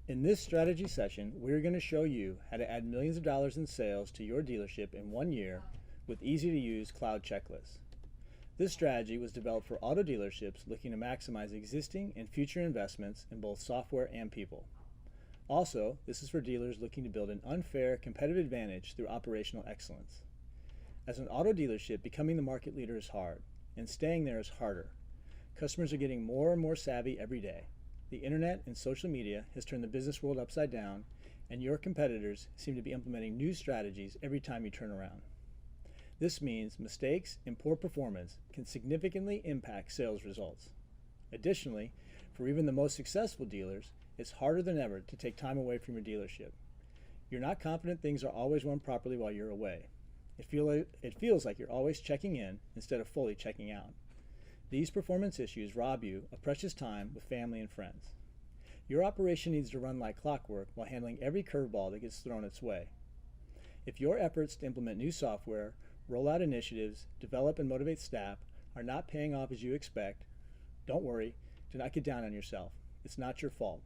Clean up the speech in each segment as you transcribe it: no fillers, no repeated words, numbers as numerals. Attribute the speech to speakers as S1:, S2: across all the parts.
S1: In this strategy session, we're going to show you how to add millions of dollars in sales to your dealership in 1 year with easy-to-use cloud checklists. This strategy was developed for auto dealerships looking to maximize existing and future investments in both software and people. Also, this is for dealers looking to build an unfair competitive advantage through operational excellence. As an auto dealership, becoming the market leader is hard, and staying there is harder. Customers are getting more and more savvy every day. The internet and social media has turned the business world upside down, and your competitors seem to be implementing new strategies every time you turn around. This means mistakes and poor performance can significantly impact sales results. Additionally, for even the most successful dealers, it's harder than ever to take time away from your dealership. You're not confident things are always run properly while you're away. It feels like you're always checking in instead of fully checking out. These performance issues rob you of precious time with family and friends. Your operation needs to run like clockwork while handling every curveball that gets thrown its way. If your efforts to implement new software, roll out initiatives, develop and motivate staff are not paying off as you expect, don't worry, do not get down on yourself. It's not your fault.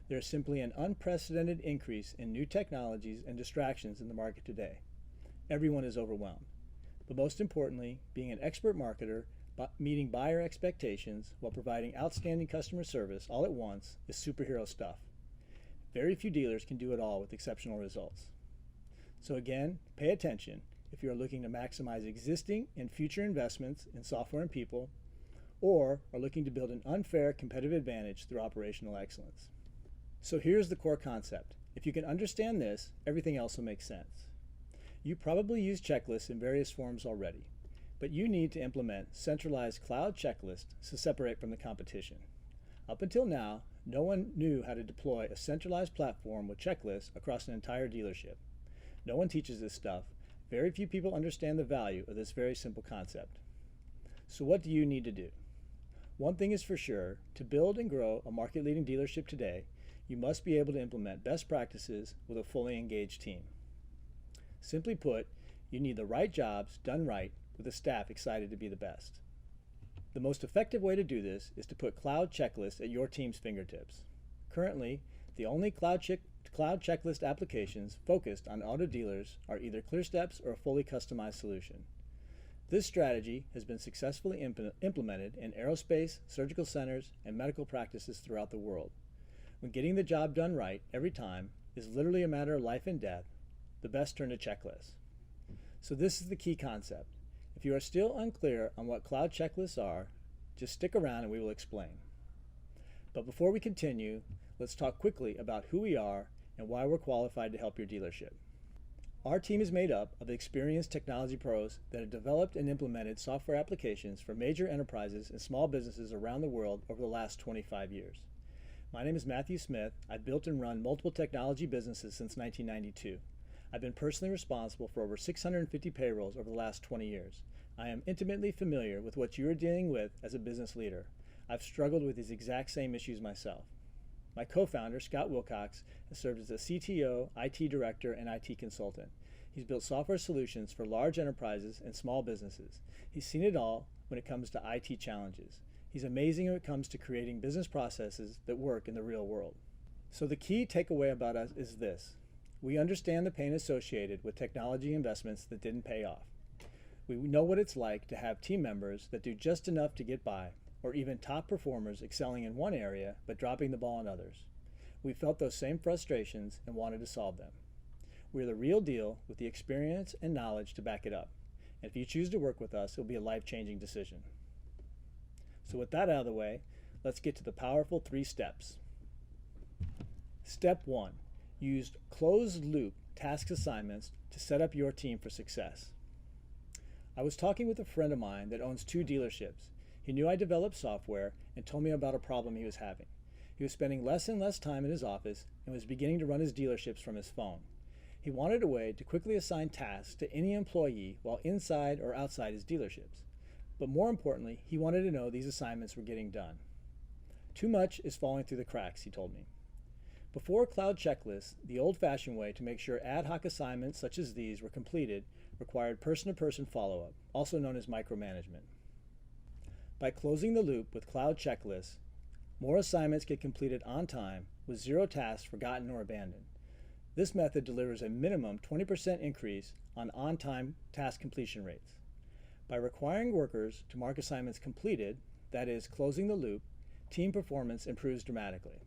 S1: There is simply an unprecedented increase in new technologies and distractions in the market today. Everyone is overwhelmed. But most importantly, being an expert marketer, meeting buyer expectations while providing outstanding customer service all at once is superhero stuff. Very few dealers can do it all with exceptional results. So again, pay attention if you are looking to maximize existing and future investments in software and people, or are looking to build an unfair competitive advantage through operational excellence. So here's the core concept. If you can understand this, everything else will make sense. You probably use checklists in various forms already, but you need to implement centralized cloud checklists to separate from the competition. Up until now, no one knew how to deploy a centralized platform with checklists across an entire dealership. No one teaches this stuff. Very few people understand the value of this very simple concept. So what do you need to do? One thing is for sure, to build and grow a market-leading dealership today, you must be able to implement best practices with a fully engaged team. Simply put, you need the right jobs done right with a staff excited to be the best. The most effective way to do this is to put cloud checklists at your team's fingertips. Currently, the only cloud checklist applications focused on auto dealers are either ClearSteps or a fully customized solution. This strategy has been successfully implemented in aerospace, surgical centers, and medical practices throughout the world. When getting the job done right every time is literally a matter of life and death, the best turn to checklists. So this is the key concept. If you are still unclear on what cloud checklists are, just stick around and we will explain. But before we continue, let's talk quickly about who we are and why we're qualified to help your dealership. Our team is made up of experienced technology pros that have developed and implemented software applications for major enterprises and small businesses around the world over the last 25 years. My name is Matthew Smith. I've built and run multiple technology businesses since 1992. I've been personally responsible for over 650 payrolls over the last 20 years. I am intimately familiar with what you are dealing with as a business leader. I've struggled with these exact same issues myself. My co-founder, Scott Wilcox, has served as a CTO, IT director, and IT consultant. He's built software solutions for large enterprises and small businesses. He's seen it all when it comes to IT challenges. He's amazing when it comes to creating business processes that work in the real world. So the key takeaway about us is this. We understand the pain associated with technology investments that didn't pay off. We know what it's like to have team members that do just enough to get by, or even top performers excelling in one area but dropping the ball in others. We felt those same frustrations and wanted to solve them. We're the real deal with the experience and knowledge to back it up. And if you choose to work with us, it'll be a life-changing decision. So with that out of the way, let's get to the powerful 3 steps. Step 1. Use closed-loop task assignments to set up your team for success. I was talking with a friend of mine that owns 2 dealerships. He knew I developed software and told me about a problem he was having. He was spending less and less time in his office and was beginning to run his dealerships from his phone. He wanted a way to quickly assign tasks to any employee while inside or outside his dealerships. But more importantly, he wanted to know these assignments were getting done. Too much is falling through the cracks, he told me. Before cloud checklists, the old-fashioned way to make sure ad hoc assignments such as these were completed required person-to-person follow-up, also known as micromanagement. By closing the loop with cloud checklists, more assignments get completed on time with 0 tasks forgotten or abandoned. This method delivers a minimum 20% increase on on-time task completion rates. By requiring workers to mark assignments completed, that is, closing the loop, team performance improves dramatically.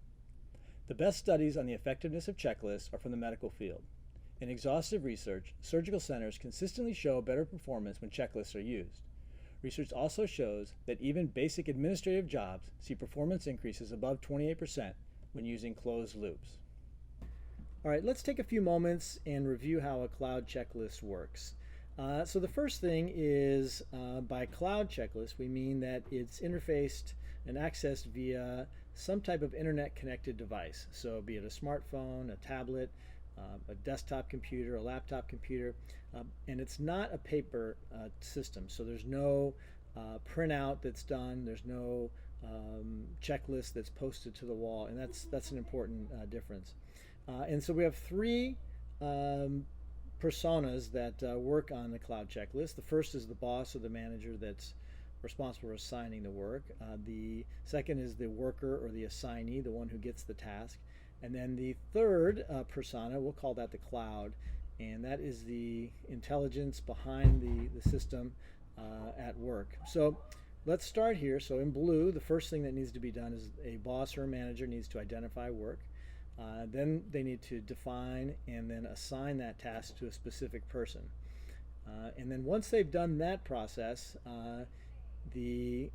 S1: The best studies on the effectiveness of checklists are from the medical field. In exhaustive research, surgical centers consistently show better performance when checklists are used. Research also shows that even basic administrative jobs see performance increases above 28% when using closed loops. All right, let's take a few moments and review how a cloud checklist works. So the first thing is by cloud checklist, we mean that it's interfaced and accessed via some type of internet connected device. So be it a smartphone, a tablet, a desktop computer, a laptop computer, and it's not a paper system. So there's no printout that's done, there's no checklist that's posted to the wall, and that's an important difference. And so we have 3 personas that work on the cloud checklist. The first is the boss or the manager that's responsible for assigning the work. The second is the worker or the assignee, the one who gets the task. And then the third persona, we'll call that the cloud, and that is the intelligence behind the system at work. So let's start here. So in blue, the first thing that needs to be done is a boss or a manager needs to identify work. Then they need to define and then assign that task to a specific person. And then once they've done that process, the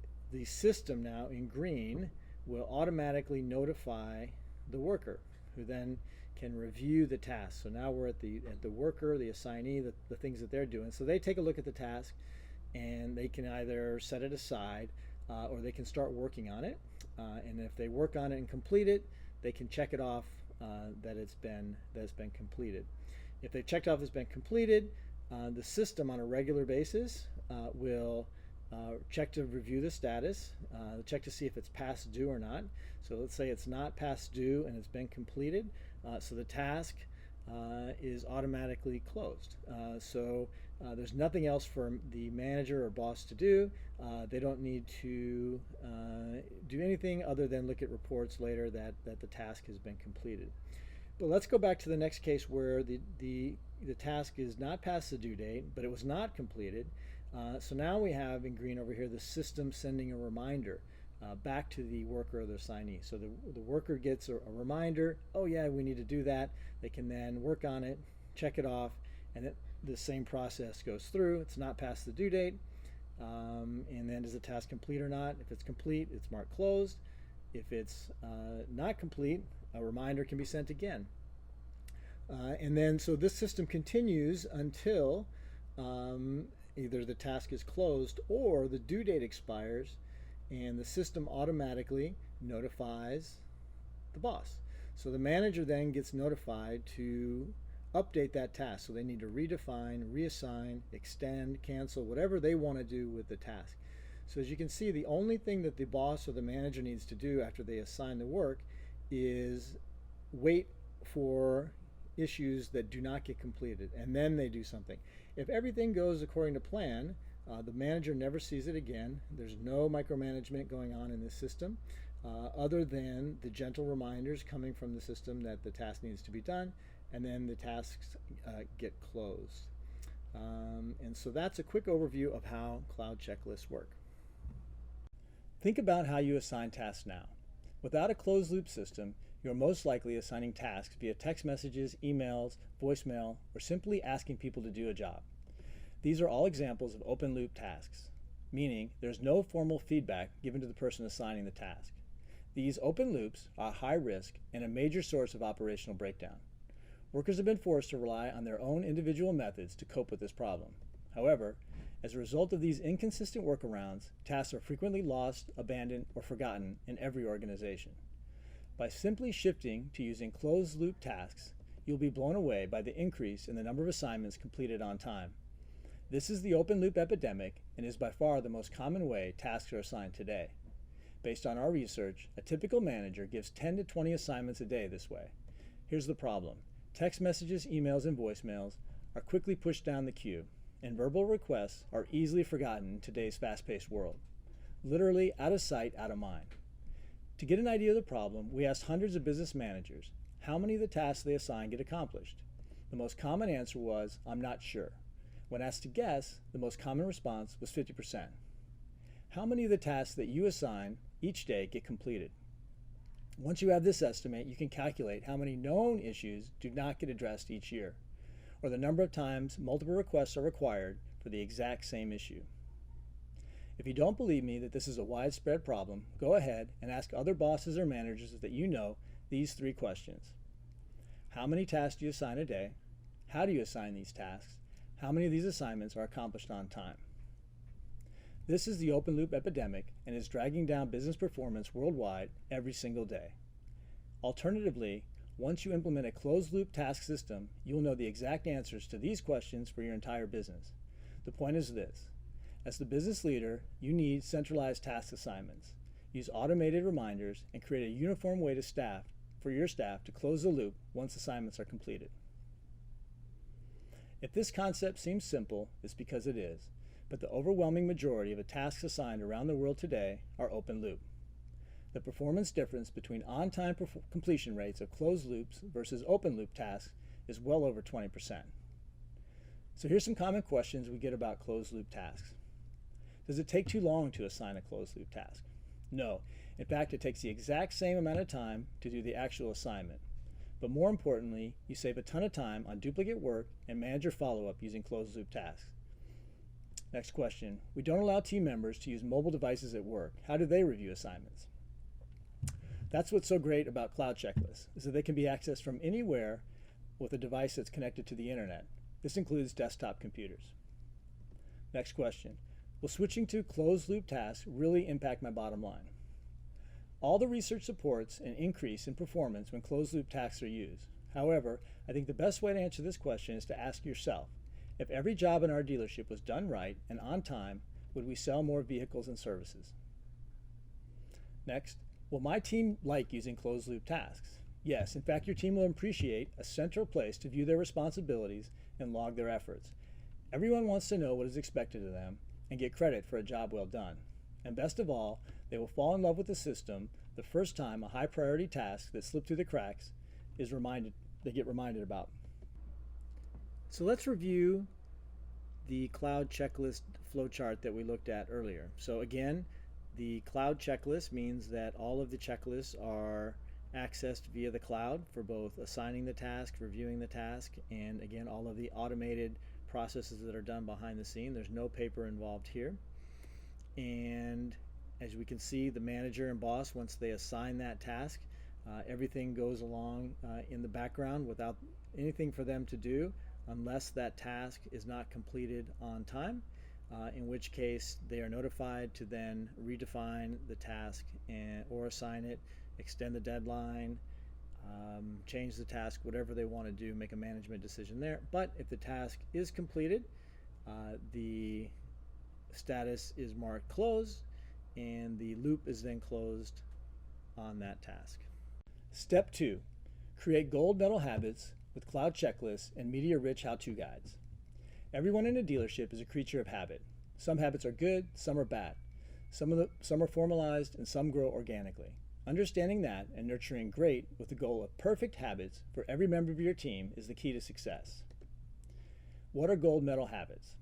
S1: system now in green will automatically notify the worker, who then can review the task. So now we're at the worker, the assignee, the things that they're doing. So they take a look at the task and they can either set it aside or they can start working on it. And if they work on it and complete it, they can check it off that it's been completed. If they've checked off it's been completed, the system on a regular basis will check to review the status, check to see if it's past due or not. So let's say it's not past due and it's been completed, so the task is automatically closed. So there's nothing else for the manager or boss to do. They don't need to do anything other than look at reports later that the task has been completed. But let's go back to the next case where the task is not past the due date, but it was not completed. So now we have in green over here the system sending a reminder back to the worker or the assignee. So the worker gets a reminder, oh yeah, we need to do that. They can then work on it, check it off, and the same process goes through. It's not past the due date. And then is the task complete or not? If it's complete, it's marked closed. If it's not complete, a reminder can be sent again. And then so this system continues until either the task is closed or the due date expires and the system automatically notifies the boss. So the manager then gets notified to update that task. So they need to redefine, reassign, extend, cancel, whatever they want to do with the task. So as you can see, the only thing that the boss or the manager needs to do after they assign the work is wait for issues that do not get completed, and then they do something. If everything goes according to plan, the manager never sees it again. There's no micromanagement going on in this system other than the gentle reminders coming from the system that the task needs to be done, and then the tasks get closed. And so that's a quick overview of how cloud checklists work. Think about how you assign tasks now. Without a closed loop system, you're most likely assigning tasks via text messages, emails, voicemail, or simply asking people to do a job. These are all examples of open loop tasks, meaning there's no formal feedback given to the person assigning the task. These open loops are high risk and a major source of operational breakdown. Workers have been forced to rely on their own individual methods to cope with this problem. However, as a result of these inconsistent workarounds, tasks are frequently lost, abandoned, or forgotten in every organization. By simply shifting to using closed-loop tasks, you'll be blown away by the increase in the number of assignments completed on time. This is the open-loop epidemic and is by far the most common way tasks are assigned today. Based on our research, a typical manager gives 10 to 20 assignments a day this way. Here's the problem. Text messages, emails, and voicemails are quickly pushed down the queue, and verbal requests are easily forgotten in today's fast-paced world. Literally out of sight, out of mind. To get an idea of the problem, we asked hundreds of business managers how many of the tasks they assign get accomplished. The most common answer was, "I'm not sure." When asked to guess, the most common response was 50%. How many of the tasks that you assign each day get completed? Once you have this estimate, you can calculate how many known issues do not get addressed each year, or the number of times multiple requests are required for the exact same issue. If you don't believe me that this is a widespread problem, go ahead and ask other bosses or managers that you know these 3 questions. How many tasks do you assign a day? How do you assign these tasks? How many of these assignments are accomplished on time? This is the open loop epidemic and is dragging down business performance worldwide every single day. Alternatively, once you implement a closed loop task system, you'll know the exact answers to these questions for your entire business. The point is this: as the business leader, you need centralized task assignments. Use automated reminders and create a uniform way for your staff to close the loop once assignments are completed. If this concept seems simple, it's because it is, but the overwhelming majority of the tasks assigned around the world today are open loop. The performance difference between on-time completion rates of closed loops versus open loop tasks is well over 20%. So here's some common questions we get about closed loop tasks. Does it take too long to assign a closed loop task? No. In fact, it takes the exact same amount of time to do the actual assignment. But more importantly, you save a ton of time on duplicate work and manager follow-up using closed loop tasks. Next question. We don't allow team members to use mobile devices at work. How do they review assignments? That's what's so great about Cloud Checklists, is that they can be accessed from anywhere with a device that's connected to the internet. This includes desktop computers. Next question. Will switching to closed loop tasks really impact my bottom line? All the research supports an increase in performance when closed loop tasks are used. However, I think the best way to answer this question is to ask yourself, if every job in our dealership was done right and on time, would we sell more vehicles and services? Next, will my team like using closed loop tasks? Yes, in fact, your team will appreciate a central place to view their responsibilities and log their efforts. Everyone wants to know what is expected of them and get credit for a job well done. And best of all, they will fall in love with the system the first time a high priority task that slipped through the cracks they get reminded about. So let's review the Cloud Checklist flowchart that we looked at earlier. So again, the Cloud Checklist means that all of the checklists are accessed via the cloud for both assigning the task, reviewing the task, and again, all of the automated processes that are done behind the scene. There's no paper involved here. And as we can see, the manager and boss, once they assign that task, everything goes along in the background without anything for them to do unless that task is not completed on time, in which case they are notified to then redefine the task or assign it, extend the deadline, change the task, whatever they want to do, make a management decision there. But if the task is completed, the status is marked closed, and the loop is then closed on that task. Step 2, create gold medal habits with Cloud Checklists and media-rich how-to guides. Everyone in a dealership is a creature of habit. Some habits are good, some are bad. Some are formalized, and some grow organically. Understanding that and nurturing great with the goal of perfect habits for every member of your team is the key to success. What are gold medal habits?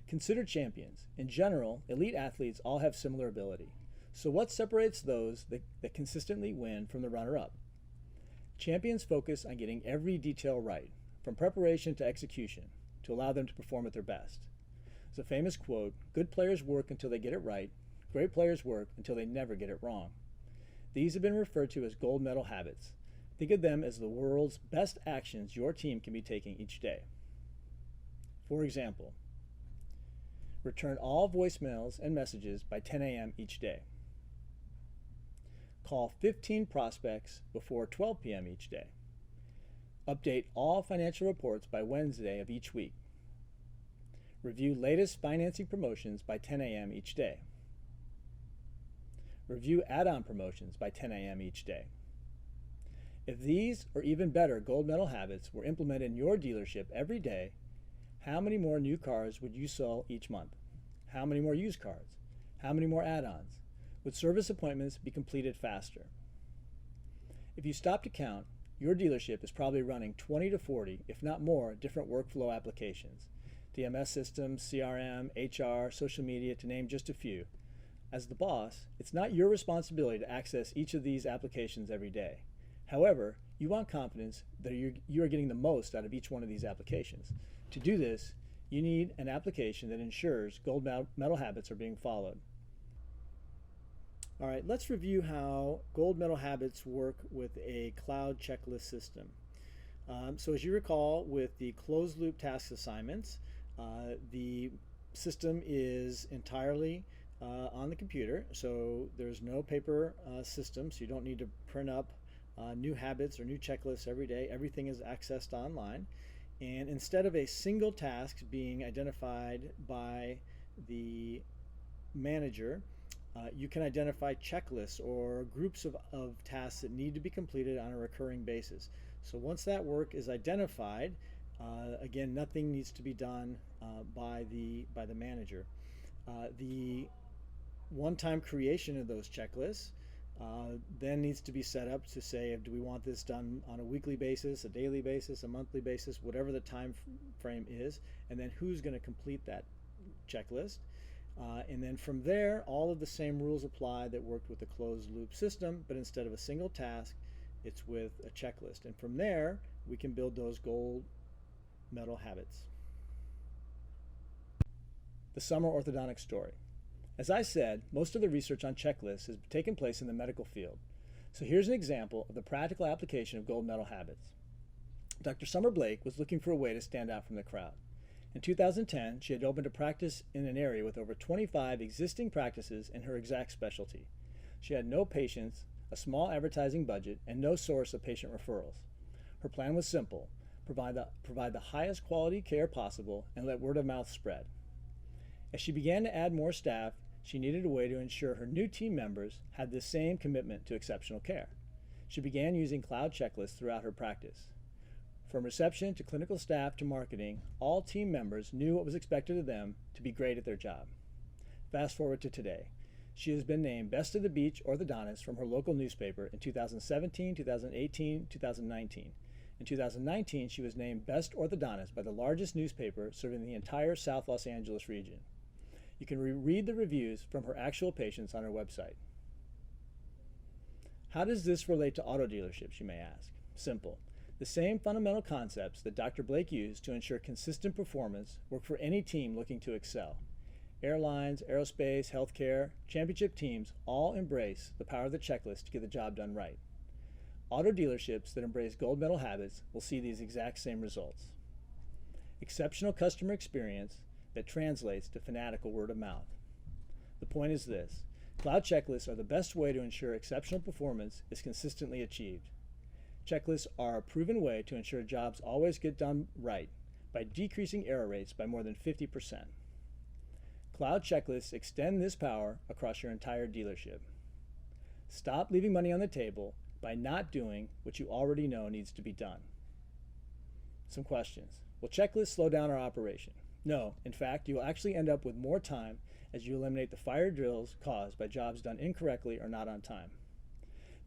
S1: Consider champions. In general, elite athletes all have similar ability. So what separates those that consistently win from the runner-up? Champions focus on getting every detail right, from preparation to execution, to allow them to perform at their best. There's a famous quote, "Good players work until they get it right. Great players work until they never get it wrong." These have been referred to as gold medal habits. Think of them as the world's best actions your team can be taking each day. For example, return all voicemails and messages by 10 a.m. each day. Call 15 prospects before 12 p.m. each day. Update all financial reports by Wednesday of each week. Review latest financing promotions by 10 a.m. each day. Review add-on promotions by 10 a.m. each day. If these or even better gold medal habits were implemented in your dealership every day, how many more new cars would you sell each month? How many more used cars? How many more add-ons? Would service appointments be completed faster? If you stop to count, your dealership is probably running 20 to 40, if not more, different workflow applications. DMS systems, CRM, HR, social media, to name just a few. As the boss, it's not your responsibility to access each of these applications every day. However, you want confidence that you are getting the most out of each one of these applications. To do this, you need an application that ensures gold medal habits are being followed. All right, let's review how gold medal habits work with a cloud checklist system. So as you recall, with the closed loop task assignments, the system is entirely on the computer, so there's no paper system, so you don't need to print up new habits or new checklists every day. Everything is accessed online. And instead of a single task being identified by the manager, you can identify checklists or groups of tasks that need to be completed on a recurring basis. So once that work is identified, again, nothing needs to be done by the manager. The one-time creation of those checklists then needs to be set up to say, do we want this done on a weekly basis, a daily basis, a monthly basis, whatever the time frame is, and then who's going to complete that checklist. And then from there, all of the same rules apply that worked with the closed loop system, but instead of a single task, it's with a checklist. And from there, we can build those gold medal habits. The summer orthodontic story. As I said, most of the research on checklists has taken place in the medical field. So here's an example of the practical application of gold medal habits. Dr. Summer Blake was looking for a way to stand out from the crowd. In 2010, she had opened a practice in an area with over 25 existing practices in her exact specialty. She had no patients, a small advertising budget, and no source of patient referrals. Her plan was simple: provide the highest quality care possible and let word of mouth spread. As she began to add more staff, she needed a way to ensure her new team members had the same commitment to exceptional care. She began using cloud checklists throughout her practice. From reception to clinical staff to marketing, all team members knew what was expected of them to be great at their job. Fast forward to today. She has been named Best of the Beach Orthodontist from her local newspaper in 2017, 2018, 2019. In 2019, she was named Best Orthodontist by the largest newspaper serving the entire South Los Angeles region. You can read the reviews from her actual patients on her website. How does this relate to auto dealerships, you may ask? Simple. The same fundamental concepts that Dr. Blake used to ensure consistent performance work for any team looking to excel. Airlines, aerospace, healthcare, championship teams all embrace the power of the checklist to get the job done right. Auto dealerships that embrace gold medal habits will see these exact same results. Exceptional customer experience that translates to fanatical word of mouth. The point is this: cloud checklists are the best way to ensure exceptional performance is consistently achieved. Checklists are a proven way to ensure jobs always get done right by decreasing error rates by more than 50%. Cloud checklists extend this power across your entire dealership. Stop leaving money on the table by not doing what you already know needs to be done. Some questions. Will checklists slow down our operation? No, in fact, you will actually end up with more time as you eliminate the fire drills caused by jobs done incorrectly or not on time.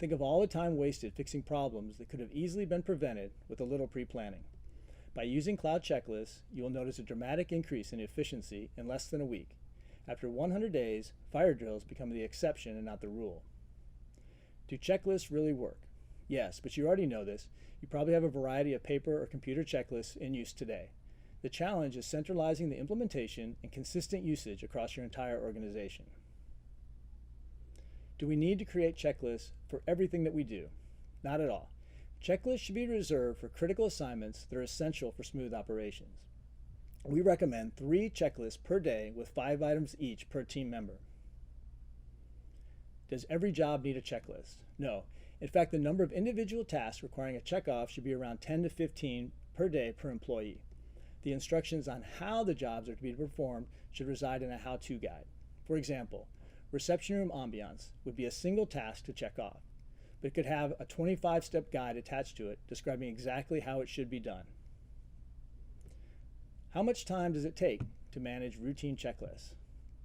S1: Think of all the time wasted fixing problems that could have easily been prevented with a little pre-planning. By using cloud checklists, you will notice a dramatic increase in efficiency in less than a week. After 100 days, fire drills become the exception and not the rule. Do checklists really work? Yes, but you already know this. You probably have a variety of paper or computer checklists in use today. The challenge is centralizing the implementation and consistent usage across your entire organization. Do we need to create checklists for everything that we do? Not at all. Checklists should be reserved for critical assignments that are essential for smooth operations. We recommend 3 checklists per day with 5 items each per team member. Does every job need a checklist? No. In fact, the number of individual tasks requiring a checkoff should be around 10 to 15 per day per employee. The instructions on how the jobs are to be performed should reside in a how-to guide. For example, reception room ambiance would be a single task to check off, but it could have a 25-step guide attached to it describing exactly how it should be done. How much time does it take to manage routine checklists?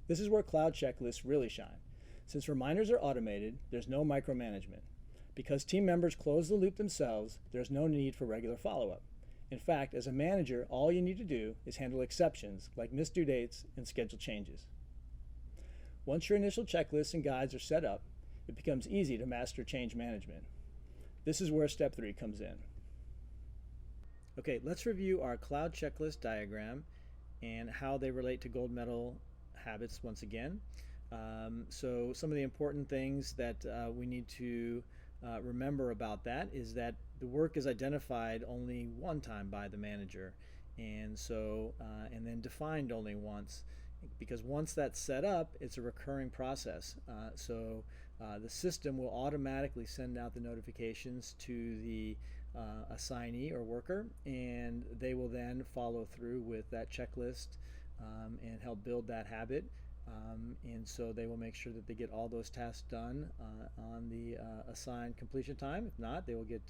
S1: This is where cloud checklists really shine. Since reminders are automated, there's no micromanagement. Because team members close the loop themselves, there's no need for regular follow-up. In fact, as a manager, all you need to do is handle exceptions like missed due dates and schedule changes. Once your initial checklists and guides are set up, it becomes easy to master change management. This is where step 3 comes in. Okay, let's review our cloud checklist diagram and how they relate to gold medal habits once again. So some of the important things that we need to remember about that is that the work is identified only one time by the manager, and then defined only once, because once that's set up, it's a recurring process. The system will automatically send out the notifications to the assignee or worker, and they will then follow through with that checklist and help build that habit. And so they will make sure that they get all those tasks done on the assigned completion time. If not, they will get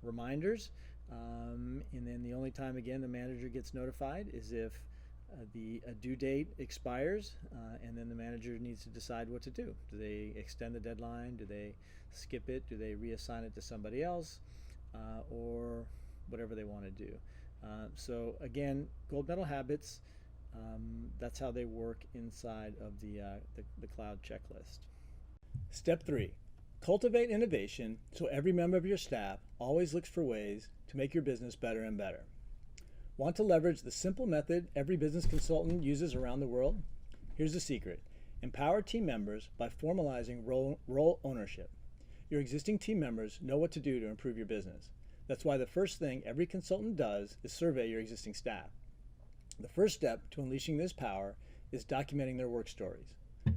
S1: reminders. And then the only time, again, the manager gets notified is if the due date expires, and then the manager needs to decide what to do. Do they extend the deadline? Do they skip it? Do they reassign it to somebody else? Or whatever they want to do. So again, gold medal habits, that's how they work inside of the cloud checklist. Step 3, cultivate innovation so every member of your staff always looks for ways to make your business better and better. Want to leverage the simple method every business consultant uses around the world? Here's the secret. Empower team members by formalizing role ownership. Your existing team members know what to do to improve your business. That's why the first thing every consultant does is survey your existing staff. The first step to unleashing this power is documenting their work stories,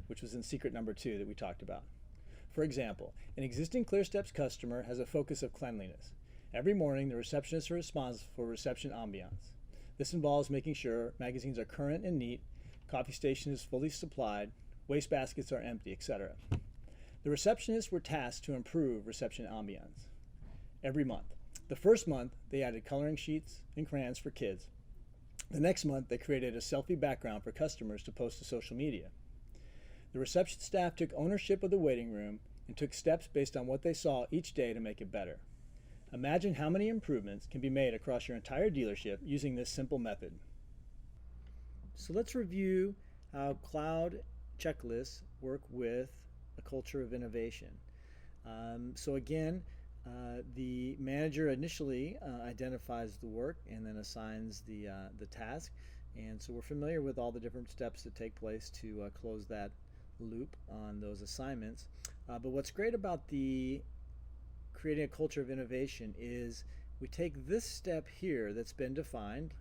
S1: which was in secret number 2 that we talked about. For example, an existing ClearSteps customer has a focus of cleanliness. Every morning, the receptionist is responsible for reception ambiance. This involves making sure magazines are current and neat, coffee station is fully supplied, waste baskets are empty, etc. The receptionists were tasked to improve reception ambiance every month. The first month, they added coloring sheets and crayons for kids. The next month, they created a selfie background for customers to post to social media. The reception staff took ownership of the waiting room and took steps based on what they saw each day to make it better. Imagine how many improvements can be made across your entire dealership using this simple method. So let's review how cloud checklists work with a culture of innovation. So again, the manager initially identifies the work and then assigns the task. And so we're familiar with all the different steps that take place to close that loop on those assignments. But what's great about the creating a culture of innovation is we take this step here that's been defined.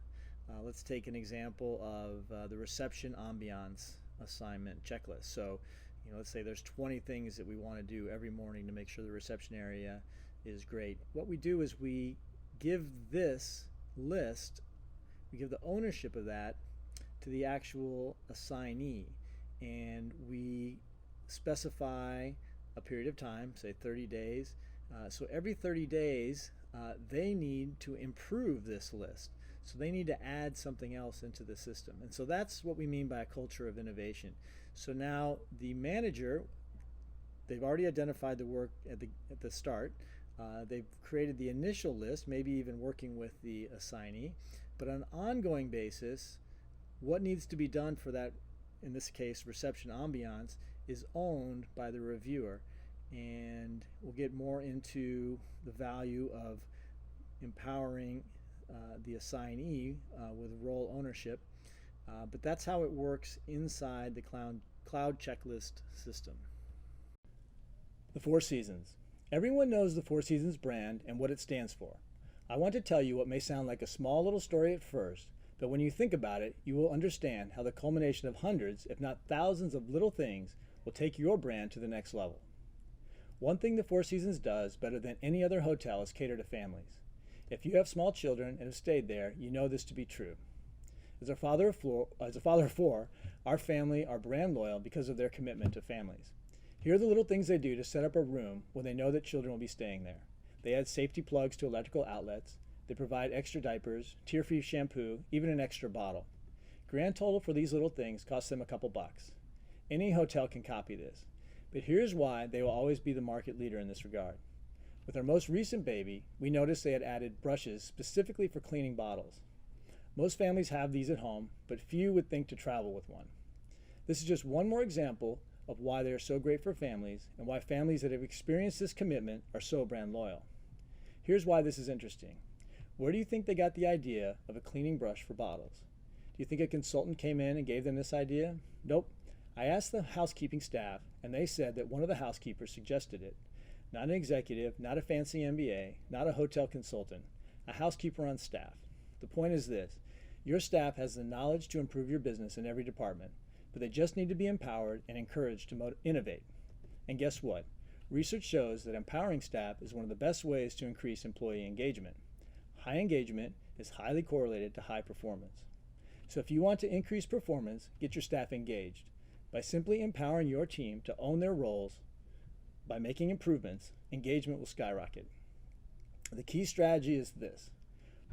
S1: Let's take an example of the reception ambiance assignment checklist. So, let's say there's 20 things that we want to do every morning to make sure the reception area is great. What we do is we give this list, we give the ownership of that to the actual assignee, and we specify a period of time, say 30 days. So every 30 days, they need to improve this list. So they need to add something else into the system. And so that's what we mean by a culture of innovation. So now the manager, they've already identified the work at the start. They've created the initial list, maybe even working with the assignee. But on an ongoing basis, what needs to be done for that, in this case, reception ambiance, is owned by the reviewer. And we'll get more into the value of empowering the assignee with role ownership. But that's how it works inside the cloud checklist system. The Four Seasons. Everyone knows the Four Seasons brand and what it stands for. I want to tell you what may sound like a small little story at first, but when you think about it, you will understand how the culmination of hundreds, if not thousands of little things will take your brand to the next level. One thing the Four Seasons does better than any other hotel is cater to families. If you have small children and have stayed there, you know this to be true. As a father of four, our family are brand loyal because of their commitment to families. Here are the little things they do to set up a room when they know that children will be staying there. They add safety plugs to electrical outlets. They provide extra diapers, tear-free shampoo, even an extra bottle. Grand total for these little things costs them a couple bucks. Any hotel can copy this. But here's why they will always be the market leader in this regard. With our most recent baby, we noticed they had added brushes specifically for cleaning bottles. Most families have these at home, but few would think to travel with one. This is just one more example of why they are so great for families and why families that have experienced this commitment are so brand loyal. Here's why this is interesting. Where do you think they got the idea of a cleaning brush for bottles? Do you think a consultant came in and gave them this idea? Nope. I asked the housekeeping staff, and they said that one of the housekeepers suggested it. Not an executive, not a fancy MBA, not a hotel consultant, a housekeeper on staff. The point is this: your staff has the knowledge to improve your business in every department, but they just need to be empowered and encouraged to innovate. And guess what? Research shows that empowering staff is one of the best ways to increase employee engagement. High engagement is highly correlated to high performance. So if you want to increase performance, get your staff engaged. By simply empowering your team to own their roles, by making improvements, engagement will skyrocket. The key strategy is this: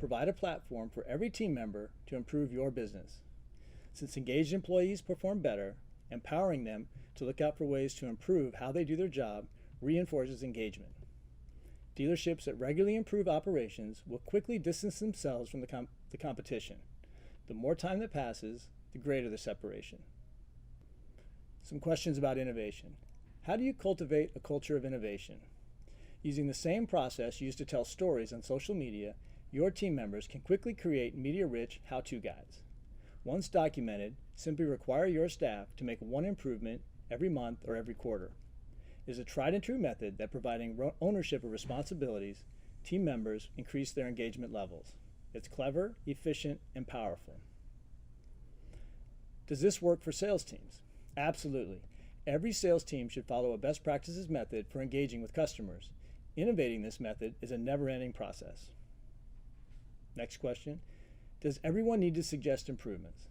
S1: provide a platform for every team member to improve your business. Since engaged employees perform better, empowering them to look out for ways to improve how they do their job reinforces engagement. Dealerships that regularly improve operations will quickly distance themselves from the competition. The more time that passes, the greater the separation. Some questions about innovation. How do you cultivate a culture of innovation? Using the same process used to tell stories on social media, your team members can quickly create media-rich how-to guides. Once documented, simply require your staff to make one improvement every month or every quarter. It is a tried and true method that, providing ownership of responsibilities, team members increase their engagement levels. It's clever, efficient, and powerful. Does this work for sales teams? Absolutely. Every sales team should follow a best practices method for engaging with customers. Innovating this method is a never-ending process. Next question. Does everyone need to suggest improvements?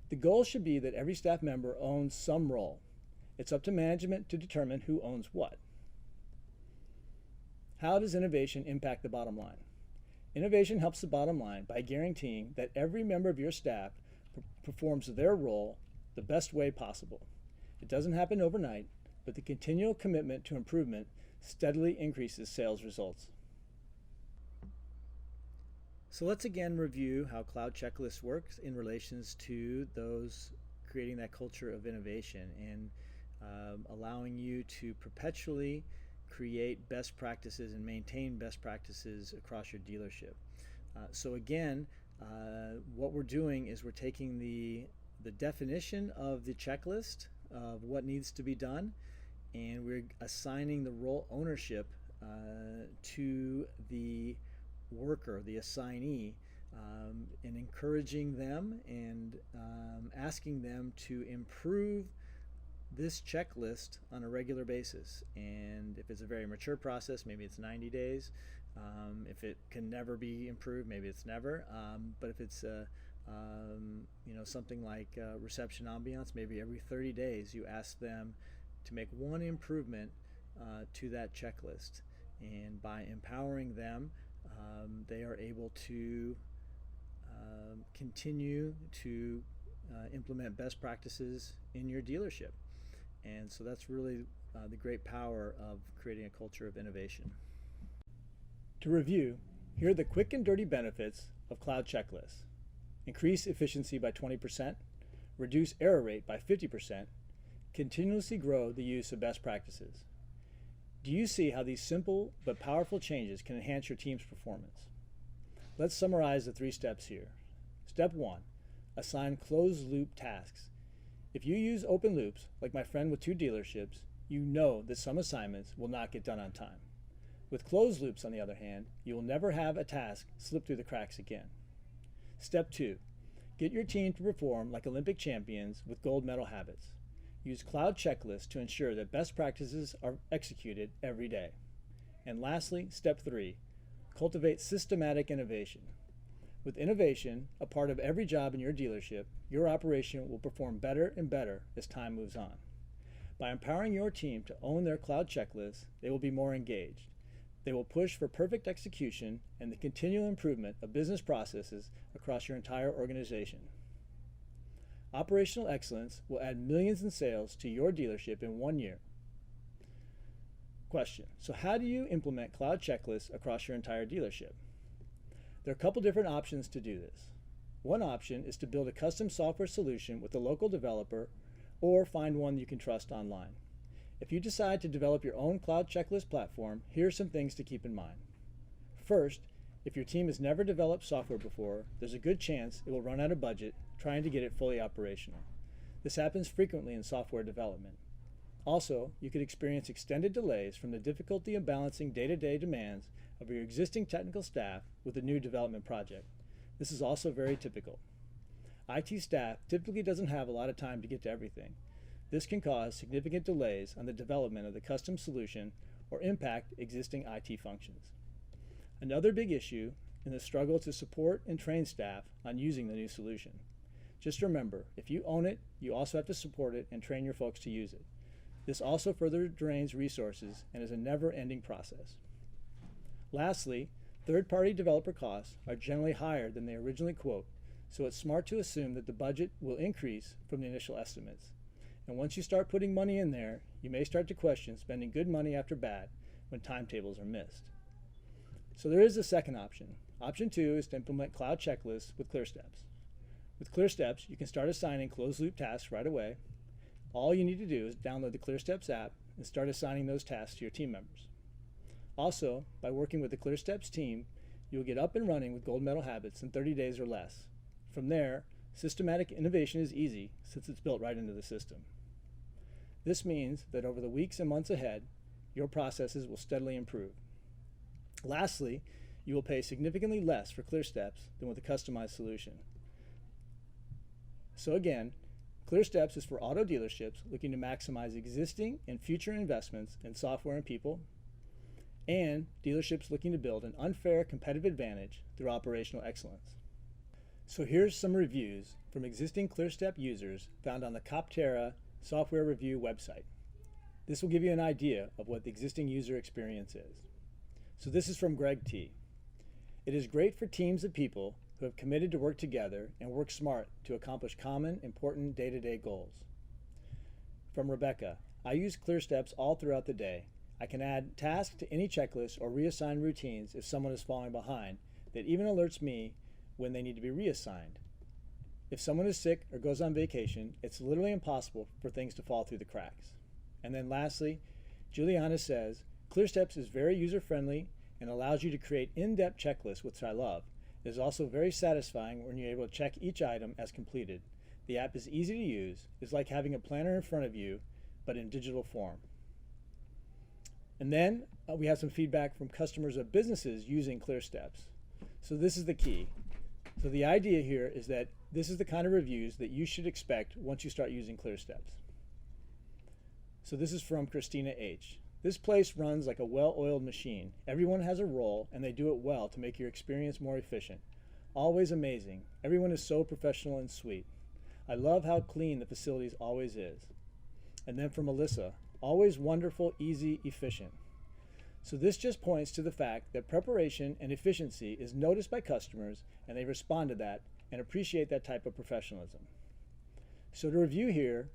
S1: The goal should be that every staff member owns some role. It's up to management to determine who owns what. How does innovation impact the bottom line? Innovation helps the bottom line by guaranteeing that every member of your staff performs their role the best way possible. It doesn't happen overnight, but the continual commitment to improvement steadily increases sales results. So let's again review how Cloud Checklist works in relations to those creating that culture of innovation and allowing you to perpetually create best practices and maintain best practices across your dealership. So again, what we're doing is we're taking the definition of the checklist of what needs to be done, and we're assigning the role ownership to the worker, the assignee, and encouraging them and asking them to improve this checklist on a regular basis. And if it's a very mature process, maybe it's 90 days. If it can never be improved, maybe it's never. But if it's something like reception ambiance, maybe every 30 days you ask them to make one improvement to that checklist. And by empowering them, they are able to continue to implement best practices in your dealership. And so that's really the great power of creating a culture of innovation. To review, here are the quick and dirty benefits of Cloud Checklists. Increase efficiency by 20%, reduce error rate by 50%, continuously grow the use of best practices. Do you see how these simple but powerful changes can enhance your team's performance? Let's summarize the 3 steps here. Step 1, assign closed loop tasks. If you use open loops, like my friend with 2 dealerships, you know that some assignments will not get done on time. With closed loops, on the other hand, you will never have a task slip through the cracks again. Step 2, get your team to perform like Olympic champions with gold medal habits. Use Cloud Checklists to ensure that best practices are executed every day. And lastly, step 3, cultivate systematic innovation. With innovation a part of every job in your dealership, your operation will perform better and better as time moves on. By empowering your team to own their Cloud Checklists, they will be more engaged. They will push for perfect execution and the continual improvement of business processes across your entire organization. Operational excellence will add millions in sales to your dealership in 1 year. Question: so how do you implement cloud checklists across your entire dealership? There are a couple different options to do this. One option is to build a custom software solution with a local developer or find one you can trust online. If you decide to develop your own cloud checklist platform, here are some things to keep in mind. First, if your team has never developed software before, there's a good chance it will run out of budget trying to get it fully operational. This happens frequently in software development. Also, you could experience extended delays from the difficulty of balancing day-to-day demands of your existing technical staff with a new development project. This is also very typical. IT staff typically doesn't have a lot of time to get to everything. This can cause significant delays on the development of the custom solution or impact existing IT functions. Another big issue is the struggle to support and train staff on using the new solution. Just remember, if you own it, you also have to support it and train your folks to use it. This also further drains resources and is a never-ending process. Lastly, third-party developer costs are generally higher than they originally quote, so it's smart to assume that the budget will increase from the initial estimates. And once you start putting money in there, you may start to question spending good money after bad when timetables are missed. So there is a second option. Option 2 is to implement cloud checklists with ClearSteps. With ClearSteps, you can start assigning closed-loop tasks right away. All you need to do is download the ClearSteps app and start assigning those tasks to your team members. Also, by working with the ClearSteps team, you will get up and running with Gold Medal Habits in 30 days or less. From there, systematic innovation is easy since it's built right into the system. This means that over the weeks and months ahead, your processes will steadily improve. Lastly, you will pay significantly less for ClearSteps than with a customized solution. So again, ClearSteps is for auto dealerships looking to maximize existing and future investments in software and people, and dealerships looking to build an unfair competitive advantage through operational excellence. So here's some reviews from existing ClearStep users found on the Copterra Software Review website. This will give you an idea of what the existing user experience is. So this is from Greg T. It is great for teams of people who have committed to work together and work smart to accomplish common, important day-to-day goals. From Rebecca, I use ClearSteps all throughout the day. I can add tasks to any checklist or reassign routines if someone is falling behind that even alerts me when they need to be reassigned. If someone is sick or goes on vacation, it's literally impossible for things to fall through the cracks. And then lastly, Juliana says, ClearSteps is very user-friendly and allows you to create in-depth checklists, which I love. It is also very satisfying when you're able to check each item as completed. The app is easy to use. It's like having a planner in front of you, but in digital form. And then we have some feedback from customers of businesses using ClearSteps. So this is the key. So the idea here is that this is the kind of reviews that you should expect once you start using ClearSteps. So this is from Christina H. This place runs like a well-oiled machine. Everyone has a role and they do it well to make your experience more efficient. Always amazing. Everyone is so professional and sweet. I love how clean the facilities always is. And then from Melissa, always wonderful, easy, efficient. So this just points to the fact that preparation and efficiency is noticed by customers and they respond to that and appreciate that type of professionalism. So to review here,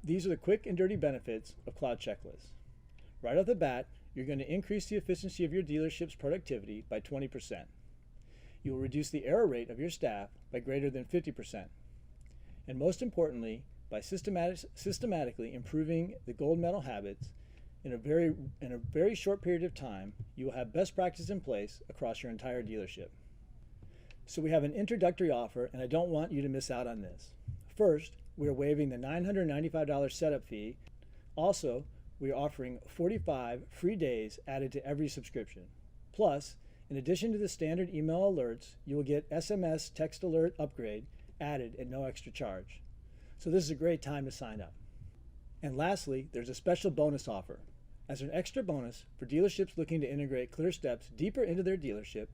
S1: these are the quick and dirty benefits of cloud checklists. Right off the bat, you're going to increase the efficiency of your dealership's productivity by 20%. You will reduce the error rate of your staff by greater than 50%. And most importantly, by systematically improving the Gold Medal Habits in a very short period of time, you will have best practice in place across your entire dealership. So we have an introductory offer, and I don't want you to miss out on this. First, we are waiving the $995 setup fee. Also, we are offering 45 free days added to every subscription. Plus, in addition to the standard email alerts, you will get SMS text alert upgrade added at no extra charge. So this is a great time to sign up. And lastly, there's a special bonus offer. As an extra bonus for dealerships looking to integrate ClearSteps deeper into their dealership,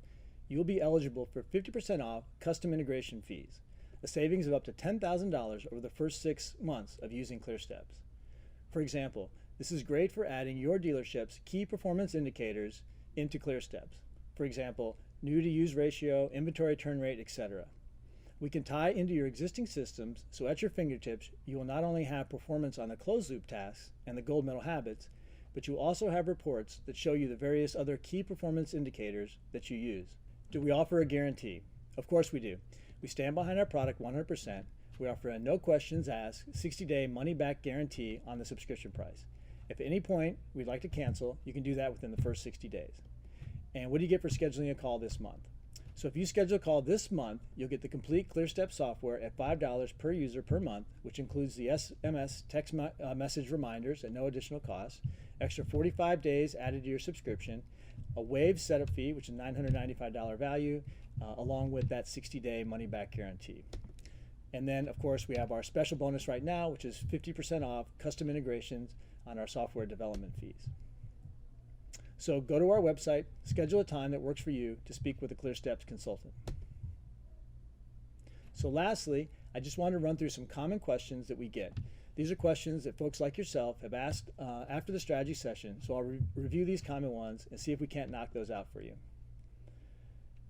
S1: you will be eligible for 50% off custom integration fees, a savings of up to $10,000 over the first 6 months of using ClearSteps. For example, this is great for adding your dealership's key performance indicators into ClearSteps. For example, new to use ratio, inventory turn rate, etc. We can tie into your existing systems, so at your fingertips, you will not only have performance on the closed loop tasks and the Gold Medal Habits, but you also have reports that show you the various other key performance indicators that you use. Do we offer a guarantee? Of course we do. We stand behind our product 100%. We offer a no questions asked 60-day money-back guarantee on the subscription price. If at any point we'd like to cancel, you can do that within the first 60 days. And what do you get for scheduling a call this month? So if you schedule a call this month, you'll get the complete ClearStep software at $5 per user per month, which includes the SMS text message reminders at no additional cost, extra 45 days added to your subscription, a waived setup fee, which is a $995 value, along with that 60-day money-back guarantee. And then, of course, we have our special bonus right now, which is 50% off custom integrations on our software development fees. So go to our website, schedule a time that works for you to speak with a ClearSteps consultant. So lastly, I just want to run through some common questions that we get. These are questions that folks like yourself have asked after the strategy session, so I'll review these common ones and see if we can't knock those out for you.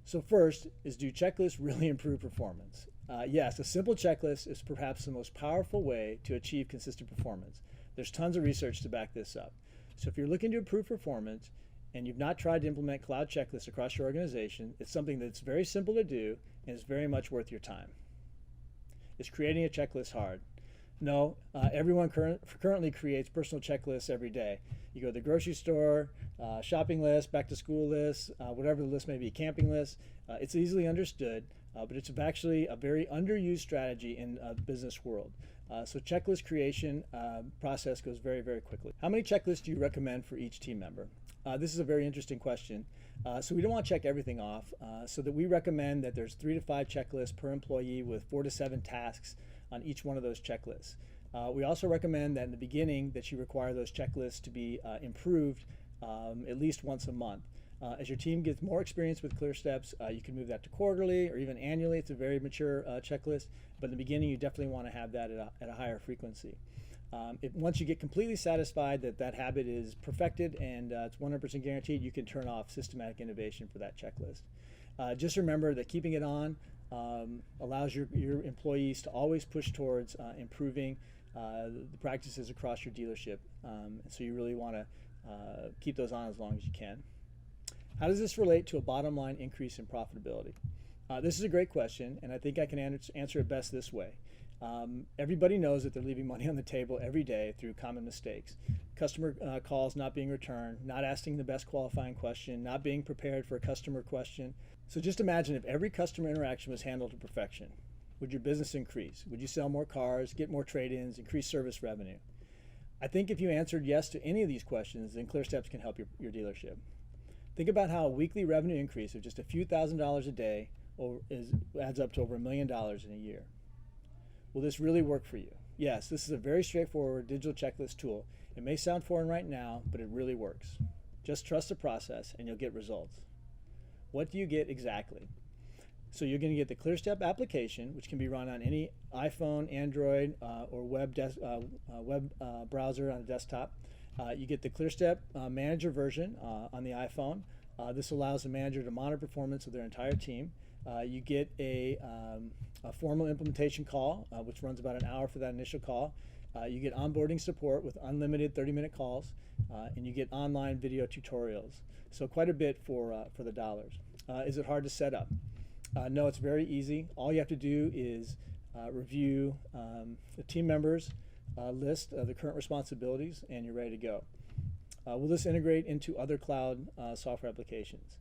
S1: So first is, do checklists really improve performance? Yes, a simple checklist is perhaps the most powerful way to achieve consistent performance. There's tons of research to back this up. So if you're looking to improve performance and you've not tried to implement cloud checklists across your organization, it's something that's very simple to do and is very much worth your time. Is creating a checklist hard? No, everyone currently creates personal checklists every day. You go to the grocery store, shopping list, back to school list, whatever the list may be, camping list. It's easily understood, but it's actually a very underused strategy in the business world. So checklist creation process goes very, very quickly. How many checklists do you recommend for each team member? This is a very interesting question. So we don't want to check everything off, so that we recommend that there's 3 to 5 checklists per employee with 4 to 7 tasks on each one of those checklists. We also recommend that in the beginning that you require those checklists to be improved at least once a month. As your team gets more experience with ClearSteps, you can move that to quarterly or even annually. It's a very mature checklist, but in the beginning you definitely want to have that at a higher frequency. Once you get completely satisfied that that habit is perfected and it's 100% guaranteed, you can turn off systematic innovation for that checklist. Just remember that keeping it on allows your employees to always push towards improving the practices across your dealership. So you really want to keep those on as long as you can. How does this relate to a bottom line increase in profitability? This is a great question, and I think I can answer it best this way. Everybody knows that they're leaving money on the table every day through common mistakes. Customer calls not being returned, not asking the best qualifying question, not being prepared for a customer question. So just imagine if every customer interaction was handled to perfection. Would your business increase? Would you sell more cars, get more trade-ins, increase service revenue? I think if you answered yes to any of these questions, then ClearSteps can help your dealership. Think about how a weekly revenue increase of just a few $1,000s a day adds up to over $1 million in a year. Will this really work for you? Yes, this is a very straightforward digital checklist tool. It may sound foreign right now, but it really works. Just trust the process and you'll get results. What do you get exactly? So you're going to get the ClearStep application, which can be run on any iPhone, Android, or web browser on a desktop. You get the ClearStep Manager version on the iPhone. This allows the manager to monitor performance of their entire team. You get a formal implementation call, which runs about an hour for that initial call. You get onboarding support with unlimited 30-minute calls, and you get online video tutorials. So quite a bit for the dollars. Is it hard to set up? No, it's very easy. All you have to do is review the team members' list of the current responsibilities, and you're ready to go. Will this integrate into other cloud software applications?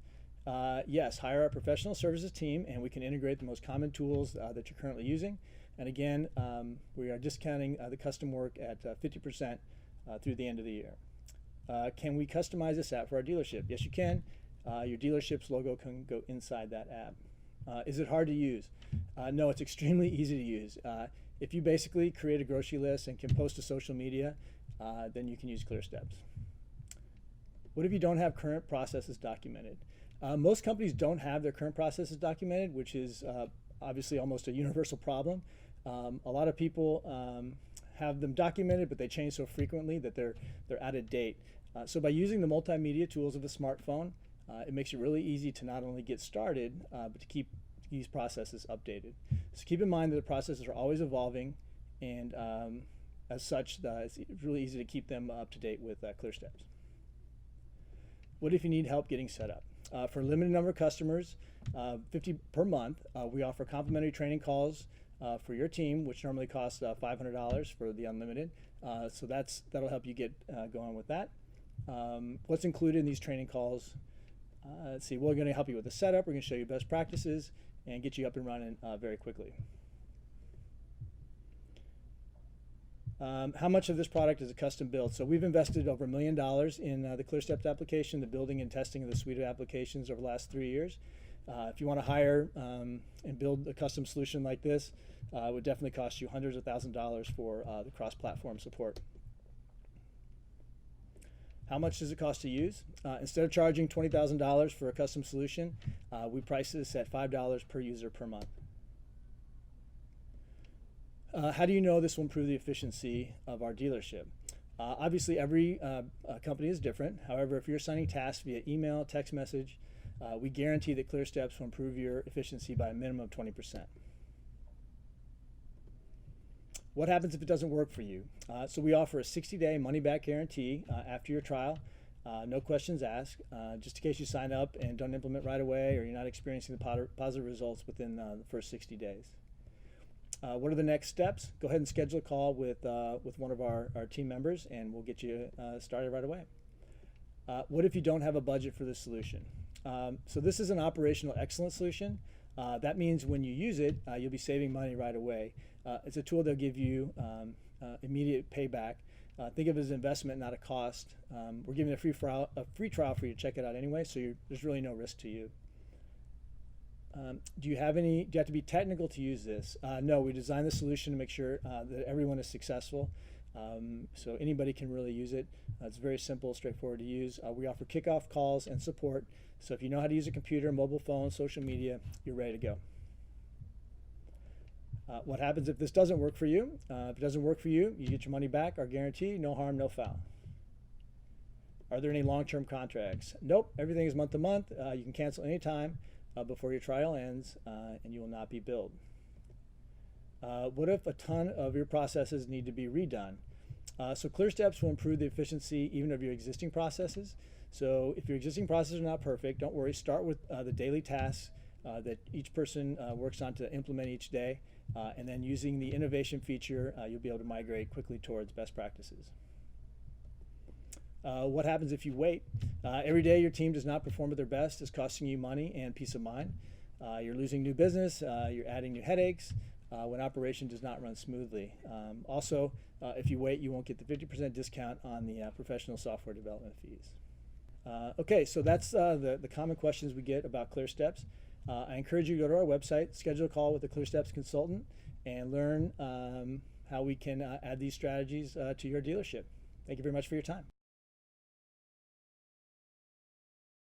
S1: Yes, hire our professional services team, and we can integrate the most common tools that you're currently using. And again, we are discounting the custom work at 50% through the end of the year. Can we customize this app for our dealership? Yes, you can. Your dealership's logo can go inside that app. Is it hard to use? No, it's extremely easy to use. If you basically create a grocery list and can post to social media, then you can use ClearSteps. What if you don't have current processes documented? Most companies don't have their current processes documented, which is obviously almost a universal problem. A lot of people have them documented, but they change so frequently that they're out of date. So by using the multimedia tools of the smartphone, it makes it really easy to not only get started, but to keep these processes updated. So keep in mind that the processes are always evolving, and as such, it's really easy to keep them up to date with ClearSteps. What if you need help getting set up? For a limited number of customers, 50 per month, we offer complimentary training calls for your team, which normally costs $500 for the unlimited. So that'll help you get going with that. What's included in these training calls? Let's see, we're going to help you with the setup. We're going to show you best practices and get you up and running very quickly. How much of this product is a custom build? So we've invested over $1 million in the ClearSteps application, the building and testing of the suite of applications over the last 3 years. If you want to hire and build a custom solution like this, it would definitely cost you hundreds of thousands of dollars for the cross-platform support. How much does it cost to use? Instead of charging $20,000 for a custom solution, we price this at $5 per user per month. How do you know this will improve the efficiency of our dealership? Obviously, every company is different. However, if you're assigning tasks via email, text message, we guarantee that ClearSteps will improve your efficiency by a minimum of 20%. What happens if it doesn't work for you? So we offer a 60-day money-back guarantee after your trial. No questions asked, just in case you sign up and don't implement right away, or you're not experiencing the positive results within the first 60 days. What are the next steps? Go ahead and schedule a call with one of our team members, and we'll get you started right away. What if you don't have a budget for this solution? So this is an operational excellence solution. That means when you use it, you'll be saving money right away. It's a tool that'll give you immediate payback. Think of it as an investment, not a cost. We're giving a free trial for you to check it out anyway, so there's really no risk to you. Do you have to be technical to use this? No, we designed the solution to make sure that everyone is successful. So anybody can really use it. It's very simple, straightforward to use. We offer kickoff calls and support. So if you know how to use a computer, mobile phone, social media, you're ready to go. What happens if this doesn't work for you? If it doesn't work for you, you get your money back, our guarantee, no harm, no foul. Are there any long-term contracts? Nope, everything is month to month. You can cancel anytime before your trial ends, and you will not be billed. What if a ton of your processes need to be redone? So ClearSteps will improve the efficiency even of your existing processes. So if your existing processes are not perfect, don't worry. Start with the daily tasks that each person works on to implement each day, and then using the innovation feature, you'll be able to migrate quickly towards best practices. What happens if you wait? Every day your team does not perform at their best is costing you money and peace of mind. You're losing new business, you're adding new headaches when operation does not run smoothly. Also, if you wait, you won't get the 50% discount on the professional software development fees. Okay, so that's the common questions we get about ClearSteps. I encourage you to go to our website, schedule a call with a ClearSteps consultant, and learn how we can add these strategies to your dealership. Thank you very much for your time.